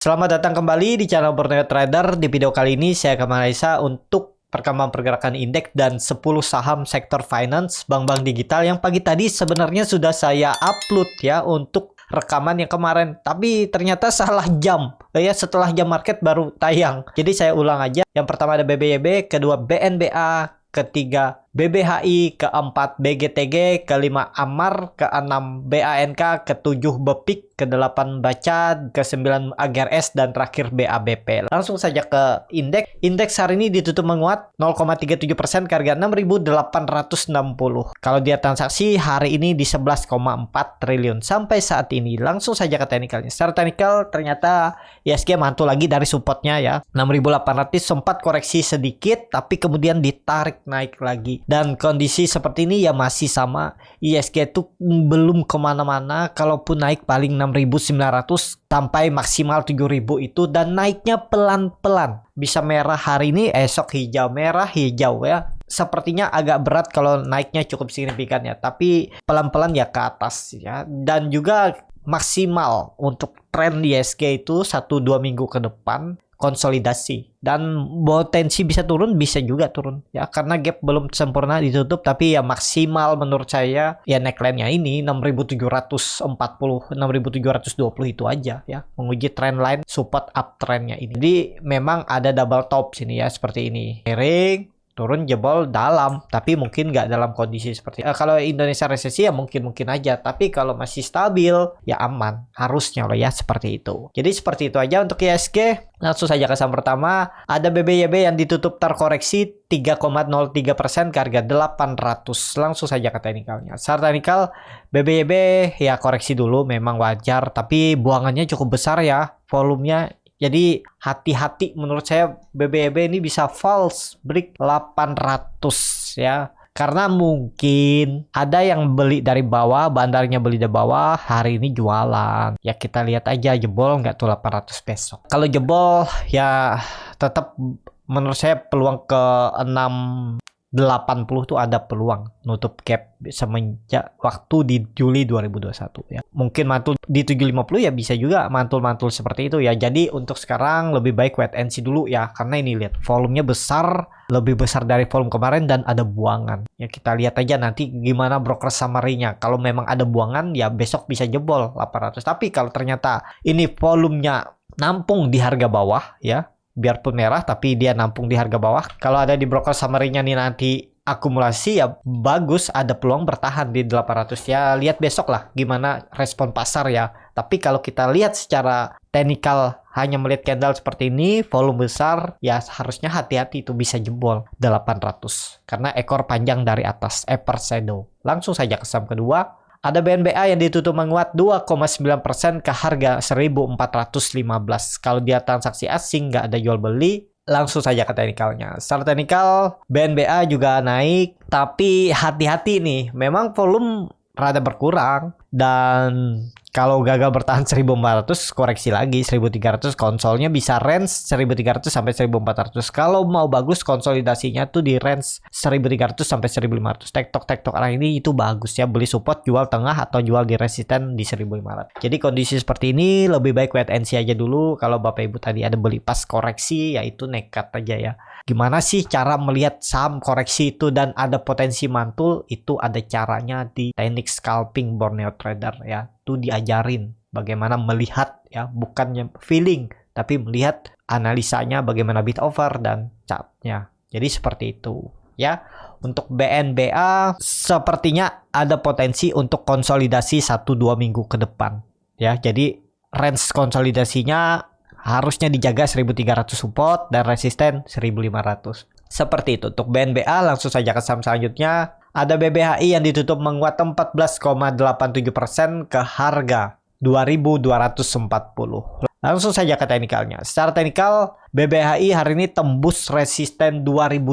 Selamat datang kembali di channel Borneo Trader. Di video kali ini saya akan menganalisa untuk perkembangan pergerakan indeks dan 10 saham sektor finance bank-bank digital yang pagi tadi sebenarnya sudah saya upload ya untuk rekaman yang kemarin, tapi ternyata salah jam ya, setelah jam market baru tayang. Jadi saya ulang aja. Yang pertama ada BBYB, kedua BNBA, ketiga BBHI, keempat BGTG, kelima Amar, keenam BANK, ketujuh Bepik, ke-8 Baca, ke-9 AGRS, dan terakhir BABP. Langsung saja ke indeks. Indeks hari ini ditutup menguat 0,37% ke harga 6.860. Kalau dia transaksi hari ini di 11,4 triliun sampai saat ini. Langsung saja ke teknikalnya. Secara teknikal ternyata ISG mantul lagi dari supportnya ya. 6.800 sempat koreksi sedikit tapi kemudian ditarik naik lagi. Dan kondisi seperti ini ya masih sama. ISG itu belum kemana-mana. Kalaupun naik paling 6.900 sampai maksimal 7.000 itu, dan naiknya pelan-pelan. Bisa merah hari ini, esok hijau, merah hijau ya. Sepertinya agak berat kalau naiknya cukup signifikan ya, tapi pelan-pelan ya ke atas ya. Dan juga maksimal untuk tren ISG itu 1-2 minggu ke depan konsolidasi, dan potensi bisa turun, bisa juga turun ya, karena gap belum sempurna ditutup. Tapi ya maksimal menurut saya ya neckline-nya ini 6.740 6.720 itu aja ya, menguji trendline support uptrend-nya ini. Jadi memang ada double top sini ya, seperti ini, miring turun jebol dalam, tapi mungkin nggak dalam kondisi seperti kalau Indonesia resesi ya mungkin aja, tapi kalau masih stabil ya aman harusnya loh ya, seperti itu. Jadi seperti itu aja untuk ISG. Langsung saja ke saham pertama, ada BBYB yang ditutup terkoreksi 3,03% ke harga 800. Langsung saja ke teknikalnya. Secara teknikal BBYB ya koreksi dulu, memang wajar, tapi buangannya cukup besar ya, volumenya. Jadi hati-hati menurut saya, BBYB ini bisa false break 800 ya. Karena mungkin ada yang beli dari bawah, bandarnya beli dari bawah, hari ini jualan. Ya kita lihat aja jebol nggak tuh 800 besok. Kalau jebol ya tetap menurut saya peluang ke 680 tuh ada peluang nutup gap semenjak waktu di Juli 2021 ya. Mungkin mantul di 750 ya, bisa juga mantul-mantul seperti itu ya. Jadi untuk sekarang lebih baik wait and see dulu ya, karena ini lihat volumenya besar, lebih besar dari volume kemarin, dan ada buangan. Ya kita lihat aja nanti gimana broker summary-nya. Kalau memang ada buangan ya besok bisa jebol 800. Tapi kalau ternyata ini volumenya nampung di harga bawah ya, biarpun merah tapi dia nampung di harga bawah, kalau ada di broker summary-nya nih nanti akumulasi ya bagus, ada peluang bertahan di 800 ya. Lihat besok lah gimana respon pasar ya. Tapi kalau kita lihat secara teknikal, hanya melihat candle seperti ini, volume besar, ya harusnya hati-hati, itu bisa jebol 800 karena ekor panjang dari atas, upper shadow. Langsung saja ke saham kedua. Ada BNBA yang ditutup menguat 2,9% ke harga 1.415. Kalau dia transaksi asing, nggak ada jual beli. Langsung saja ke teknikalnya. Secara teknikal, BNBA juga naik, tapi hati-hati nih. Memang volume rada berkurang, dan kalau gagal bertahan 1.400, koreksi lagi 1.300. Konsolnya bisa range 1.300 sampai 1.400. Kalau mau bagus konsolidasinya tuh di range 1.300 sampai 1.500. Tektok arah ini itu bagus ya, beli support, jual tengah, atau jual di resisten di 1.500. Jadi kondisi seperti ini lebih baik wait and see aja dulu. Kalau Bapak Ibu tadi ada beli pas koreksi ya itu nekat aja ya. Gimana sih cara melihat saham koreksi itu dan ada potensi mantul? Itu ada caranya di teknik scalping Borneo Trader ya. Itu diajarin bagaimana melihat ya, bukannya feeling, tapi melihat analisanya bagaimana bid over dan chartnya. Jadi seperti itu ya. Untuk BNBA sepertinya ada potensi untuk konsolidasi 1-2 minggu ke depan ya. Jadi range konsolidasinya harusnya dijaga 1.300 support dan resisten 1.500. Seperti itu untuk BNBA. Langsung saja ke saham selanjutnya. Ada BBHI yang ditutup menguat 14,87% ke harga 2.240. Langsung saja ke teknikalnya. Secara teknikal, BBHI hari ini tembus resisten 2.200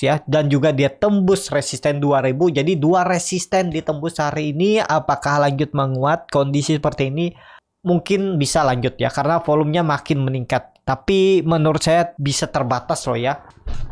ya, dan juga dia tembus resisten 2.000. Jadi dua resisten ditembus hari ini. Apakah lanjut menguat? Kondisi seperti ini mungkin bisa lanjut ya, karena volumenya makin meningkat. Tapi menurut saya bisa terbatas loh ya.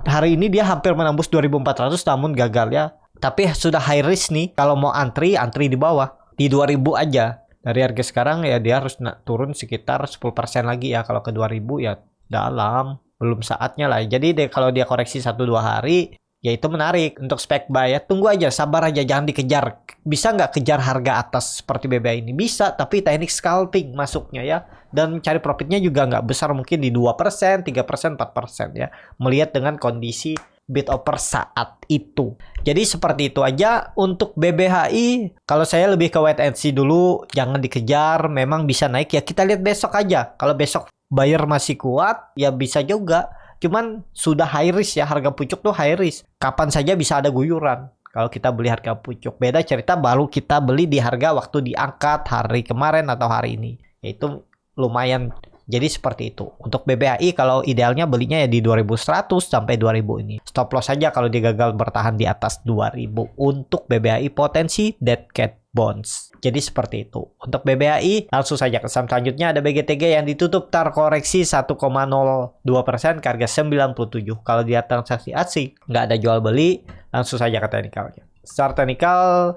Hari ini dia hampir menembus 2.400 namun gagal ya. Tapi sudah high risk nih, kalau mau antri di bawah di 2.000 aja. Dari harga sekarang ya dia harus turun sekitar 10% lagi ya. Kalau ke 2000 ya dalam, belum saatnya lah. Jadi kalau dia koreksi 1-2 hari, ya itu menarik untuk spek buy ya. Tunggu aja, sabar aja, jangan dikejar. Bisa nggak kejar harga atas seperti BBA ini? Bisa, tapi teknik scalping masuknya ya. Dan cari profitnya juga nggak besar, mungkin di 2%, 3%, 4% ya. Melihat dengan kondisi bid offer saat itu. Jadi seperti itu aja untuk BBHI. Kalau saya lebih ke wait and see dulu, jangan dikejar. Memang bisa naik ya, kita lihat besok aja. Kalau besok buyer masih kuat, ya bisa juga. Cuman sudah high risk ya, harga pucuk tuh high risk. Kapan saja bisa ada guyuran. Kalau kita beli harga pucuk, beda cerita baru kita beli di harga waktu diangkat hari kemarin atau hari ini. Yaitu lumayan. Jadi seperti itu. Untuk BBHI kalau idealnya belinya ya di 2100 sampai 2000 ini. Stop loss saja kalau dia gagal bertahan di atas 2000. Untuk BBHI potensi dead cat bonds. Jadi seperti itu. Untuk BBHI langsung saja ke saham selanjutnya ada BGTG yang ditutup terkoreksi 1,02% ke harga 97. Kalau dia transaksi asing nggak ada jual beli, langsung saja ke teknikalnya. Secara teknikal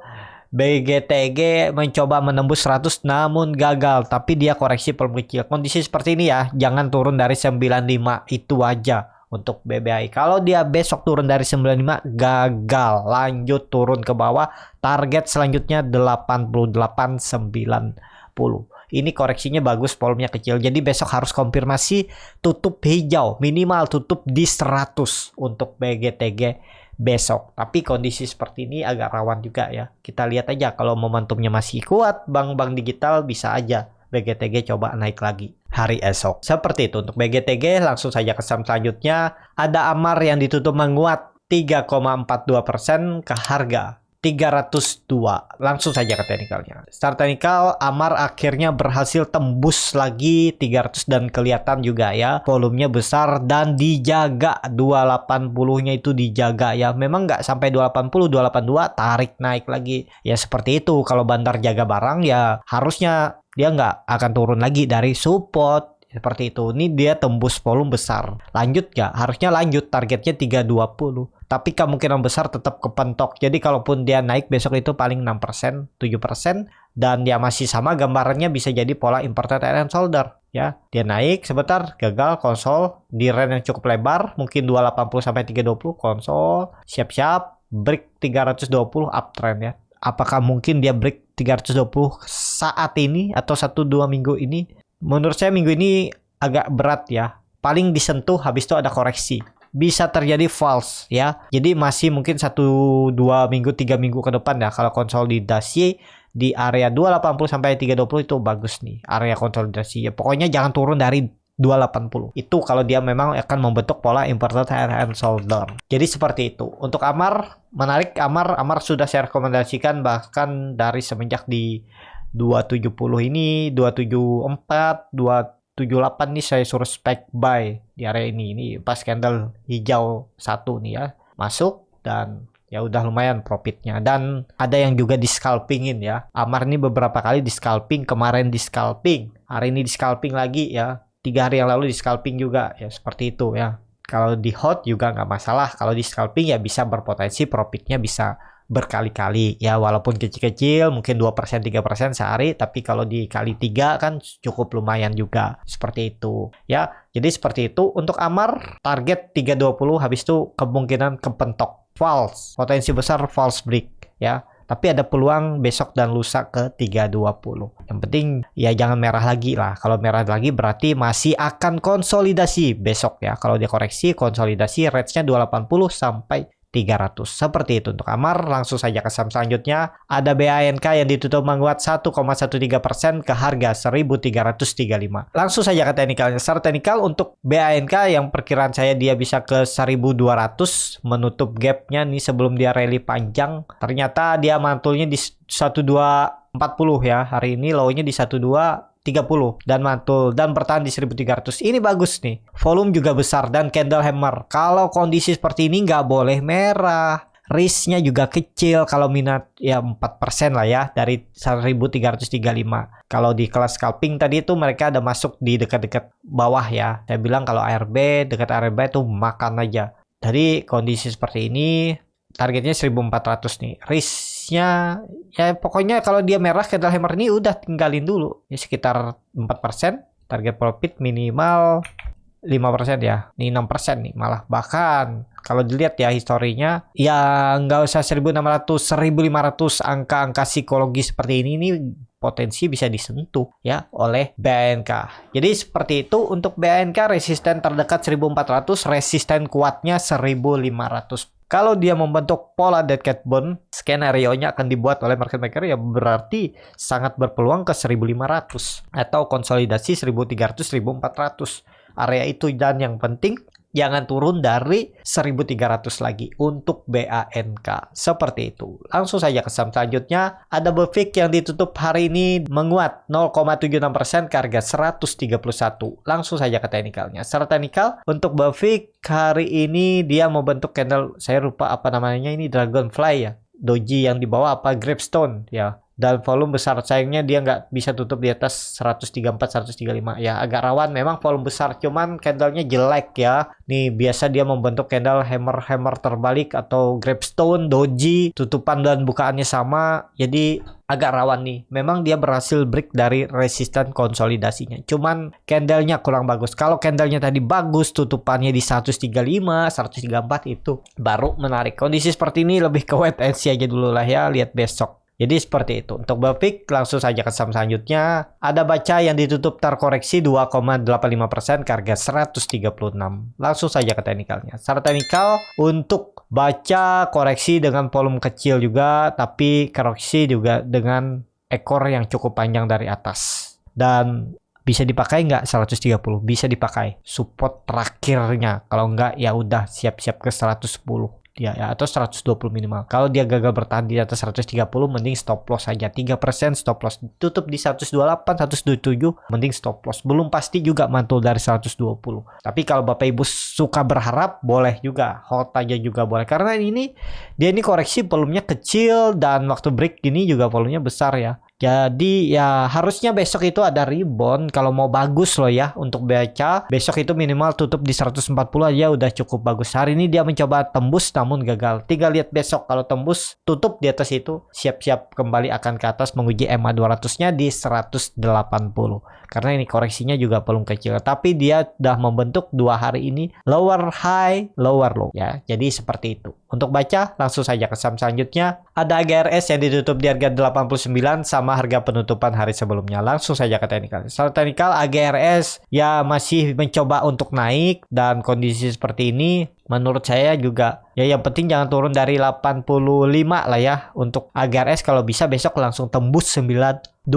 BGTG mencoba menembus 100 namun gagal, tapi dia koreksi volume kecil. Kondisi seperti ini ya, jangan turun dari 95, itu aja untuk BBHI. Kalau dia besok turun dari 95 gagal, lanjut turun ke bawah, target selanjutnya 88,90. Ini koreksinya bagus, volumenya kecil. Jadi besok harus konfirmasi tutup hijau, minimal tutup di 100 untuk BGTG besok. Tapi kondisi seperti ini agak rawan juga ya. Kita lihat aja kalau momentumnya masih kuat, bank-bank digital bisa aja BGTG coba naik lagi hari esok. Seperti itu untuk BGTG. Langsung saja ke saham selanjutnya. Ada Amar yang ditutup menguat 3,42% ke harga 302. Langsung saja ke teknikalnya. Start teknikal, Amar akhirnya berhasil tembus lagi 300 dan kelihatan juga ya. Volumenya besar dan dijaga 280-nya itu dijaga ya. Memang nggak sampai 280, 282 tarik naik lagi. Ya seperti itu. Kalau bandar jaga barang ya harusnya dia nggak akan turun lagi dari support. Seperti itu. Ini dia tembus volume besar. Lanjut nggak? Harusnya lanjut. Targetnya 320. Tapi kemungkinan besar tetap kepentok. Jadi kalaupun dia naik besok itu paling 6%, 7%. Dan dia masih sama gambarannya bisa jadi pola inverted head and shoulder. Ya, dia naik sebentar, gagal konsol di range yang cukup lebar. Mungkin 280 sampai 320 konsol. Siap-siap break 320 uptrend ya. Apakah mungkin dia break 320 saat ini atau 1-2 minggu ini? Menurut saya minggu ini agak berat ya. Paling disentuh habis itu ada koreksi. Bisa terjadi false ya. Jadi masih mungkin 1-2 minggu 3 minggu ke depan ya. Kalau konsolidasi di area 280 sampai 320 itu bagus nih. Area konsolidasi ya. Pokoknya jangan turun dari 280. Itu kalau dia memang akan membentuk pola inverted head and shoulder. Jadi seperti itu. Untuk Amar menarik. Amar sudah saya rekomendasikan bahkan dari semenjak di 270 ini, 274, 278 nih saya suruh spek buy di area ini. Ini pas candle hijau satu nih ya. Masuk dan ya udah lumayan profitnya. Dan ada yang juga di scalpingin ya. Amar ini beberapa kali di scalping, kemarin di scalping, hari ini di scalping lagi ya. 3 hari yang lalu di scalping juga ya, seperti itu ya. Kalau di hot juga nggak masalah. Kalau di scalping ya bisa berpotensi profitnya bisa berkali-kali ya, walaupun kecil-kecil mungkin 2% 3% sehari, tapi kalau dikali 3 kan cukup lumayan juga. Seperti itu ya. Jadi seperti itu untuk Amar, target 320 habis itu kemungkinan kepentok false, potensi besar false break ya. Tapi ada peluang besok dan lusa ke 320. Yang penting ya jangan merah lagi lah. Kalau merah lagi berarti masih akan konsolidasi besok ya. Kalau dia koreksi, konsolidasi range-nya 280 sampai 300. Seperti itu untuk Amar. Langsung saja ke saham selanjutnya. Ada BANK yang ditutup menguat 1,13% ke harga 1335. Langsung saja ke teknikalnya. Secara teknikal untuk BANK yang perkiraan saya dia bisa ke 1200 menutup gapnya nih sebelum dia rally panjang. Ternyata dia mantulnya di 1240 ya. Hari ini low-nya di 1230 dan mantul dan bertahan di 1300. Ini bagus nih. Volume juga besar dan candle hammer. Kalau kondisi seperti ini nggak boleh merah. Risknya juga kecil. Kalau minat ya 4% lah ya dari 1335. Kalau di kelas scalping tadi itu mereka ada masuk di dekat-dekat bawah ya. Saya bilang kalau ARB dekat ARB itu makan aja. Jadi kondisi seperti ini targetnya 1400 nih. Risk risknya ya pokoknya kalau dia merah candle hammer ini udah tinggalin dulu ya sekitar 4%. Target profit minimal 5% ya. Ini 6% nih malah. Bahkan kalau dilihat ya historinya ya nggak usah 1600 1500 angka-angka psikologi seperti ini potensi bisa disentuh ya oleh BANK. Jadi seperti itu untuk BANK, resisten terdekat 1400, resisten kuatnya 1500. Kalau dia membentuk pola dead cat bone, skenario-nya akan dibuat oleh market maker ya berarti sangat berpeluang ke 1500 atau konsolidasi 1300 1400 area itu. Dan yang penting jangan turun dari 1300 lagi untuk BANK. Seperti itu. Langsung saja ke saham selanjutnya. Ada BFIK yang ditutup hari ini menguat 0,76% ke harga 131. Langsung saja ke teknikalnya. Secara teknikal untuk BFIK hari ini dia membentuk candle, saya lupa apa namanya ini, Dragonfly ya. Doji yang di bawah apa, Gravestone ya. Dan volume besar, sayangnya dia nggak bisa tutup di atas 134 135 ya, agak rawan memang volume besar, cuman candlenya jelek ya. Nih biasa dia membentuk candle hammer terbalik atau gravestone, doji, tutupan dan bukaannya sama, jadi agak rawan nih. Memang dia berhasil break dari resisten konsolidasinya, cuman candlenya kurang bagus. Kalau candlenya tadi bagus, tutupannya di 135 134 itu baru menarik. Kondisi seperti ini lebih ke wait and see aja dulu lah ya, lihat besok. Jadi seperti itu. Untuk BFIK langsung saja ke saham selanjutnya. Ada baca yang ditutup terkoreksi 2,85% ke harga 136. Langsung saja ke teknikalnya. Secara teknikal untuk baca koreksi dengan volume kecil juga, tapi koreksi juga dengan ekor yang cukup panjang dari atas. Dan bisa dipakai nggak 130? Bisa dipakai. Support terakhirnya. Kalau nggak ya udah siap-siap ke 110. Ya, atau 120 minimal. Kalau dia gagal bertahan di atas 130, mending stop loss saja. 3% stop loss. Tutup di 128, 127, mending stop loss. Belum pasti juga mantul dari 120. Tapi kalau Bapak Ibu suka berharap, boleh juga. Hold aja juga boleh. Karena dia ini koreksi volumenya kecil dan waktu break gini juga volumenya besar ya. Jadi ya harusnya besok itu ada rebound kalau mau bagus loh ya untuk baca. Besok itu minimal tutup di 140 aja udah cukup bagus. Hari ini dia mencoba tembus namun gagal. Tinggal lihat besok kalau tembus tutup di atas itu siap-siap kembali akan ke atas menguji EMA 200-nya di 180. Karena ini koreksinya juga belum kecil. Tapi dia udah membentuk 2 hari ini lower high, lower low ya. Jadi seperti itu. Untuk baca langsung saja ke saham selanjutnya. Ada AGRS yang ditutup di harga 89 sama harga penutupan hari sebelumnya. Langsung saja ke teknikal. Secara teknikal AGRS ya masih mencoba untuk naik dan kondisi seperti ini menurut saya juga ya yang penting jangan turun dari 85 lah ya untuk AGRS. Kalau bisa besok langsung tembus 92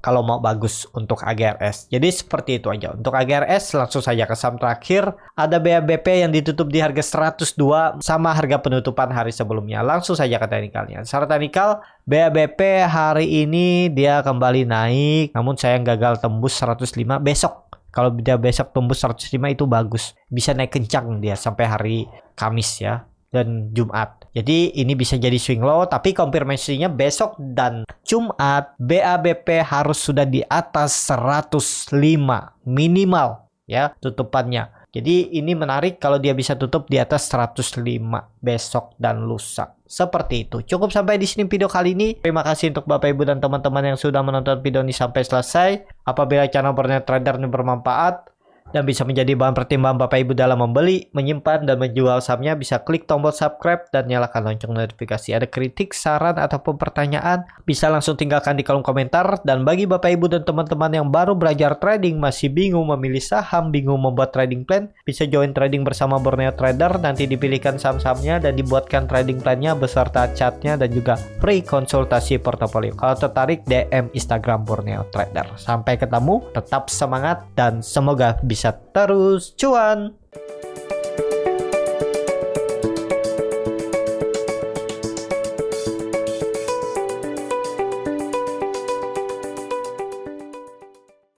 kalau mau bagus untuk AGRS. Jadi seperti itu aja untuk AGRS. Langsung saja ke saham terakhir. Ada BABP yang ditutup di harga 102 sama harga penutupan hari sebelumnya. Langsung saja ke teknikalnya. Secara teknikal BABP hari ini dia kembali naik, namun saya gagal tembus 105. Besok kalau dia besok tembus 105 itu bagus. Bisa naik kencang dia sampai hari Kamis ya dan Jumat. Jadi ini bisa jadi swing low, tapi konfirmasinya besok dan Jumat BABP harus sudah di atas 105 minimal ya tutupannya. Jadi ini menarik kalau dia bisa tutup di atas 105 besok dan lusa. Seperti itu. Cukup sampai di sini video kali ini. Terima kasih untuk Bapak Ibu dan teman-teman yang sudah menonton video ini sampai selesai. Apabila channel Borneo Trader ini bermanfaat dan bisa menjadi bahan pertimbangan Bapak Ibu dalam membeli, menyimpan, dan menjual sahamnya, bisa klik tombol subscribe dan nyalakan lonceng notifikasi. Ada kritik, saran, ataupun pertanyaan, bisa langsung tinggalkan di kolom komentar. Dan bagi Bapak Ibu dan teman-teman yang baru belajar trading, masih bingung memilih saham, bingung membuat trading plan, bisa join trading bersama Borneo Trader. Nanti dipilihkan saham-sahamnya dan dibuatkan trading plannya beserta chartnya dan juga free konsultasi portofolio. Kalau tertarik, DM Instagram Borneo Trader. Sampai ketemu, tetap semangat, dan semoga bisa terus cuan.